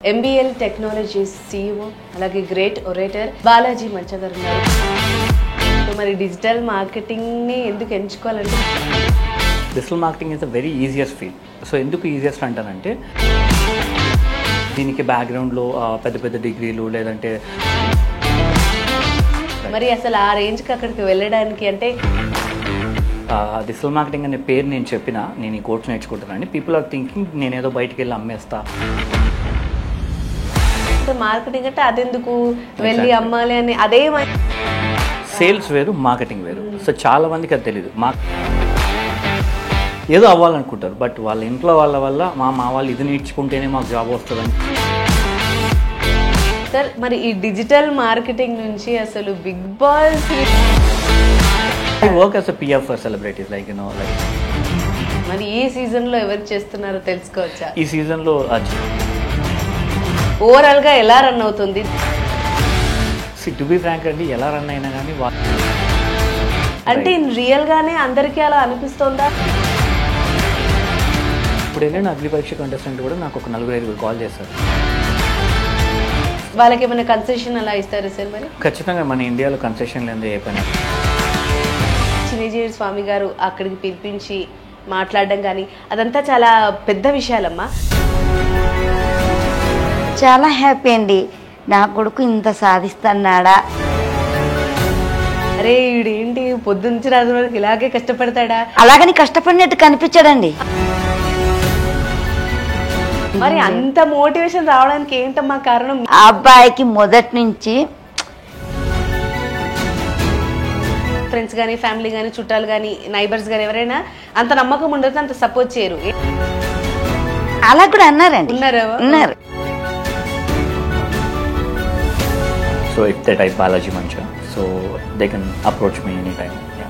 MBL Technologies CEO అలాగే great orator Balaji Mancha గారు ఉన్నారు. సో మరి డిజిటల్ మార్కెటింగ్ ని ఎందుకు ఎంచుకోవాలంటే digital marketing is the very easiest field. So ఎందుకు ఈజియెస్ట్ అంటానంటే దీనికి బ్యాక్గ్రౌండ్లో పెద్ద పెద్ద డిగ్రీలు లేదంటే మరి అసలు ఆ రేంజ్కి అక్కడికి వెళ్ళడానికి అంటే డిజిటల్ మార్కెటింగ్ అనే పేరు నేను చెప్పినా నేను ఈ కోర్స్ నేర్చుకుంటానని పీపుల్ ఆర్ థింకింగ్ నేనేదో బయటికి వెళ్ళి అమ్మేస్తా. మార్కెటింగ్ అంటే అదెందుకు వెళ్ళి అమ్మాలి అని అదే సేల్స్ వేరు మార్కెటింగ్ వేరు. సో చాలా మందికి అది తెలియదు. ఏదో అవ్వాలనుకుంటారు బట్ వాళ్ళ ఇంట్లో వాళ్ళ వల్ల మా వాళ్ళు ఇది నేర్చుకుంటేనే మాకు జాబ్ వస్తుందని. సార్ మరి ఈ డిజిటల్ మార్కెటింగ్ నుంచి అసలు Bigg Boss work as a PR for celebrities like మరి ఈ సీజన్లో ఎవరు చేస్తున్నారో తెలుసుకోవచ్చా? ఈ సీజన్లో ఓవరాల్గా ఎలా రన్ అవుతుంది? టు బి ఫ్రాంక్ అండి ఎలా రన్ అయినా కానీ అంటే రియల్గానే అందరికీ అలా అనిపిస్తుందా? ఇప్పుడు ఏంటంటే అగ్ని పరీక్ష కంటెస్టెంట్ కూడా నాకు ఒక 4-5 కాల్ చేస్తారు. వాళ్ళకి ఏమైనా కన్సెషన్ అలా ఇస్తారా సార్? మరి ఖచ్చితంగా మన ఇండియాలో కన్సెషన్ లేని ఏ పని. చిరంజీవి స్వామి గారు అక్కడికి పిలిపించి మాట్లాడడం కానీ అదంతా చాలా పెద్ద విషయాలమ్మా. చాలా హ్యాపీ అండి. నా కొడుకు ఇంత సాధిస్తున్నాడా? అరే వీడేంటి పొద్దుంచి రాజు వరకు ఇలాగే కష్టపడతాడా? అలాగని కష్టపడినట్టు కనిపించాడండి. మరి అంత మోటివేషన్ రావడానికి ఏంటమ్మా కారణం? ఆ అబ్బాయికి మొదటి నుంచి ఫ్రెండ్స్ కానీ ఫ్యామిలీ కానీ చుట్టాలు కానీ నైబర్స్ కానీ ఎవరైనా అంత నమ్మకం ఉండదు, అంత సపోర్ట్ చేయరు. అలా కూడా అన్నారండి. ఉన్నారు. So if they type Balaji Mancha, so they can approach me anytime.